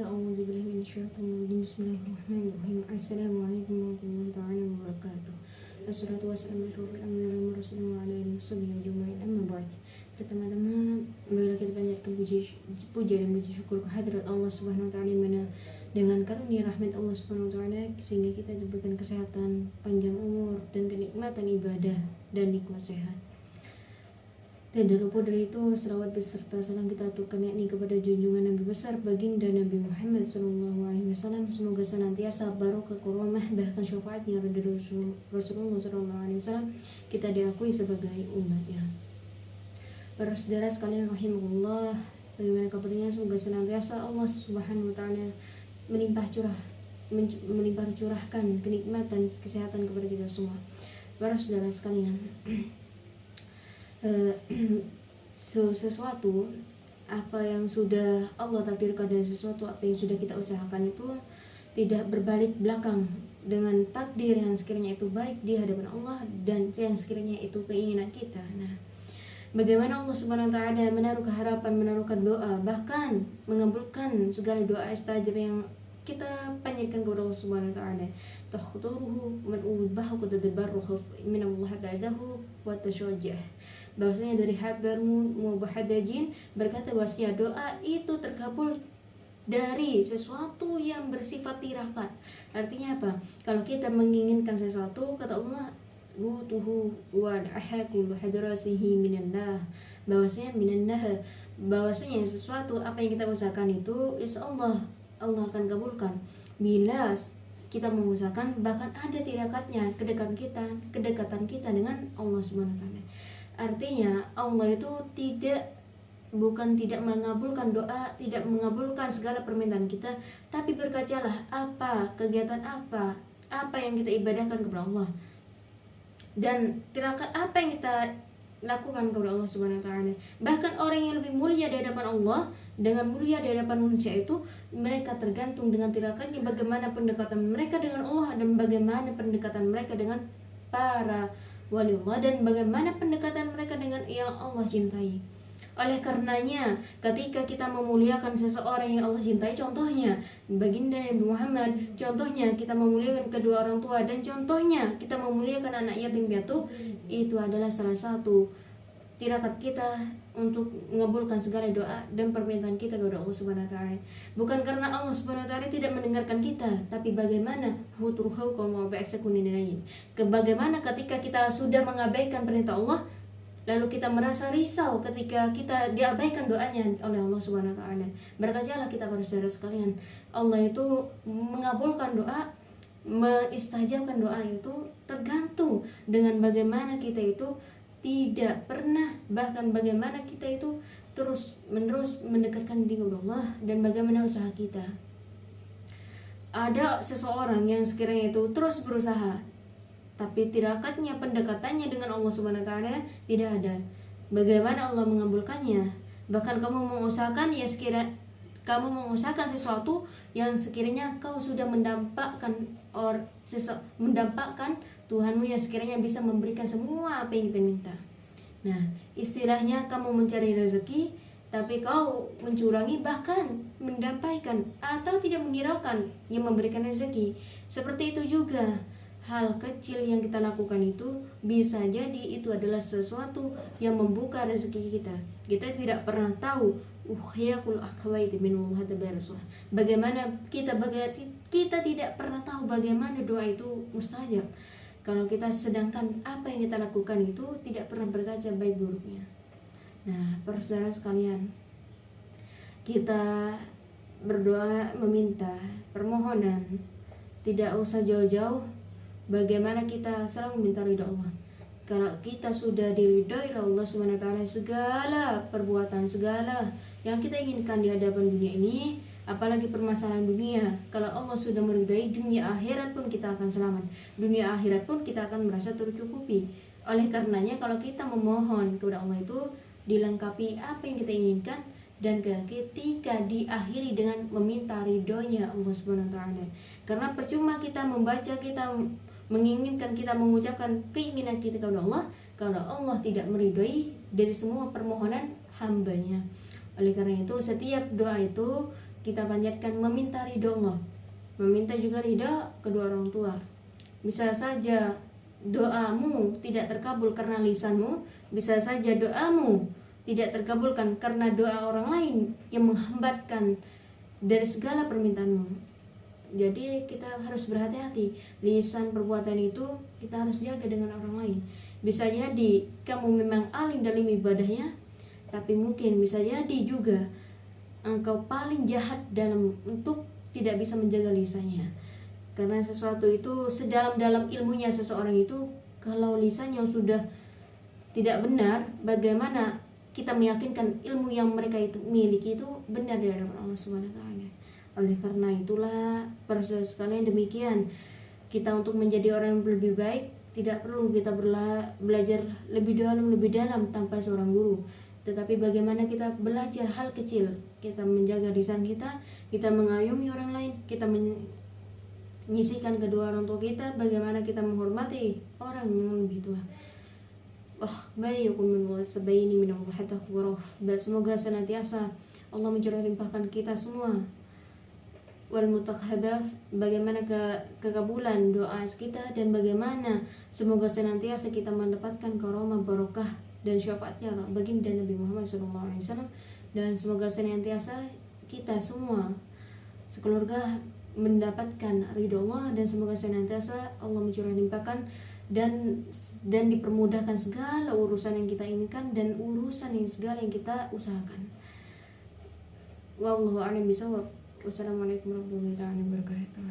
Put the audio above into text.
A'udzubillahi minasyaitonir rajim. Bismillahirrahmanirrahim. Assalamualaikum warahmatullahi wabarakatuh. Wassalatu wassalamu ala asyrofil anbiya'i wal mursalin wa ala alihi washabihi ajma'in. Amma ba'd. Pertama-tama marilah kita panjatkan puja dan puji syukur kehadirat Allah Subhanahu wa taala, mana dengan karunia rahmat Allah Subhanahu wa taala sehingga kita diberikan kesehatan, panjang umur dan kenikmatan ibadah dan nikmat sehat. Tidak lupa dari itu, selawat beserta salam kita aturkan yakni kepada junjungan Nabi besar baginda Nabi Muhammad SAW. Semoga senantiasa barokah karomah bahkan syafaatnya dari Rasulullah SAW kita diakui sebagai umatnya. Para saudara sekalian rahimahullah, bagaimana kabarnya? Semoga senantiasa Allah Subhanahu wa taala melimpah curahkan kenikmatan kesehatan kepada kita semua. Para saudara sekalian, sesuatu apa yang sudah Allah takdirkan dan sesuatu apa yang sudah kita usahakan itu tidak berbalik belakang dengan takdir yang sekiranya itu baik di hadapan Allah dan yang sekiranya itu keinginan kita. Nah, bagaimana Allah Subhanahu wa taala menaruh harapan, menaruhkan doa, bahkan mengabulkan segala doa istajab yang kita panjatkan kepada Allah Subhanahu wa taala. Takhturuhu man ubahu qadadabaruhu min Allah ta'adahu wa tashajjah. Bahwasanya dari Habarun Mubahadajin berkata bahwasanya doa itu terkabul dari sesuatu yang bersifat tirakat. Artinya apa? Kalau kita menginginkan sesuatu, kata Allah, wutuhu wa ahakul hadrasihi minallah, bahwasanya minallah, bahwasanya sesuatu apa yang kita usahakan itu insya Allah akan kabulkan bila kita mengusahakan, bahkan ada tirakatnya kedekatan kita dengan Allah Subhanahu wa taala. Artinya Allah itu bukan tidak mengabulkan doa, tidak mengabulkan segala permintaan kita, tapi berkacalah kegiatan apa yang kita ibadahkan kepada Allah, dan tirakat apa yang kita lakukan kepada Allah Subhanahu wa taala. Bahkan orang yang lebih mulia di hadapan Allah dengan mulia di hadapan manusia itu, mereka tergantung dengan tirakatnya bagaimana pendekatan mereka dengan Allah dan bagaimana pendekatan mereka dengan para wali Allah dan bagaimana pendekatan mereka dengan yang Allah cintai. Oleh karenanya, ketika kita memuliakan seseorang yang Allah cintai, contohnya baginda Nabi Muhammad, contohnya kita memuliakan kedua orang tua, dan contohnya kita memuliakan anak yatim piatu, itu adalah salah satu tirakat kita untuk mengabulkan segala doa dan permintaan kita kepada Allah Subhanahu wa taala. Bukan karena Allah Subhanahu wa taala tidak mendengarkan kita, tapi bagaimana bagaimana ketika kita sudah mengabaikan perintah Allah, lalu kita merasa risau ketika kita diabaikan doanya oleh Allah Subhanahu wa taala. Berkacalah kita para saudara sekalian, Allah itu mengabulkan doa, mengistajabkan doa itu tergantung dengan bagaimana kita itu tidak pernah, bahkan bagaimana kita itu terus menerus mendekatkan diri kepada Allah dan bagaimana usaha kita. Ada seseorang yang sekiranya itu terus berusaha, tapi tirakatnya, pendekatannya dengan Allah Subhanahu wa taala tidak ada. Bagaimana Allah mengabulkannya? Bahkan kamu mengusahakan mengusahakan sesuatu yang sekiranya kau sudah mendampakkan Tuhanmu yang sekiranya bisa memberikan semua apa yang kita minta. Nah, istilahnya kamu mencari rezeki tapi kau mencurangi, bahkan mendampaikan atau tidak menghiraukan yang memberikan rezeki. Seperti itu juga hal kecil yang kita lakukan itu bisa jadi itu adalah sesuatu yang membuka rezeki kita. Kita tidak pernah tahu bagaimana kita tidak pernah tahu bagaimana doa itu mustajab kalau kita sedangkan apa yang kita lakukan itu tidak pernah berkaca baik buruknya. Nah, para saudara sekalian, kita berdoa meminta permohonan tidak usah jauh-jauh. Bagaimana kita selalu meminta ridha Allah. Kalau kita sudah diridhoi oleh Allah Subhanahu wa taala, segala perbuatan, segala yang kita inginkan di hadapan dunia ini, apalagi permasalahan dunia, kalau Allah sudah meridhai, dunia akhirat pun kita akan selamat, dunia akhirat pun kita akan merasa tercukupi. Oleh karenanya, kalau kita memohon kepada Allah itu dilengkapi apa yang kita inginkan, dan ketika diakhiri dengan meminta ridhonya Allah Subhanahu wa taala. Karena percuma kita membaca, kita menginginkan, kita mengucapkan keinginan kita kepada Allah kalau Allah tidak meridhoi dari semua permohonan hambanya. Oleh karena itu, setiap doa itu kita panjatkan meminta ridho Allah, meminta juga ridho kedua orang tua. Bisa saja doamu tidak terkabul karena lisanmu, bisa saja doamu tidak terkabulkan karena doa orang lain yang menghambatkan dari segala permintaanmu. Jadi kita harus berhati-hati, lisan perbuatan itu kita harus jaga dengan orang lain. Bisa jadi kamu memang alim dalam ibadahnya, tapi mungkin bisa jadi juga engkau paling jahat dalam untuk tidak bisa menjaga lisannya. Karena sesuatu itu sedalam-dalam ilmunya seseorang itu, kalau lisannya sudah tidak benar, bagaimana kita meyakinkan ilmu yang mereka itu miliki itu benar di hadapan Allah Subhanahu wa taala. Oleh karena itulah para sekalian, demikian kita untuk menjadi orang yang lebih baik tidak perlu kita belajar lebih dalam tanpa seorang guru, tetapi bagaimana kita belajar hal kecil, kita menjaga lisan kita mengayomi orang lain, kita menyisihkan kedua orang tua kita, bagaimana kita menghormati orang yang lebih tua. Semoga senantiasa Allah mencurah limpahkan kita semua wal mutakhabaf, bagaimana kekabulan doa kita, dan bagaimana semoga senantiasa kita mendapatkan karomah, barokah dan syafaatnya baginda Nabi Muhammad SAW, dan semoga senantiasa kita semua sekeluarga mendapatkan ridho Allah, dan semoga senantiasa Allah mencurah limpahkan dan dipermudahkan segala urusan yang kita inginkan dan urusan yang segala yang kita usahakan. Wallahu a'lam bishawab. Wassalamualaikum warahmatullahi wabarakatuh.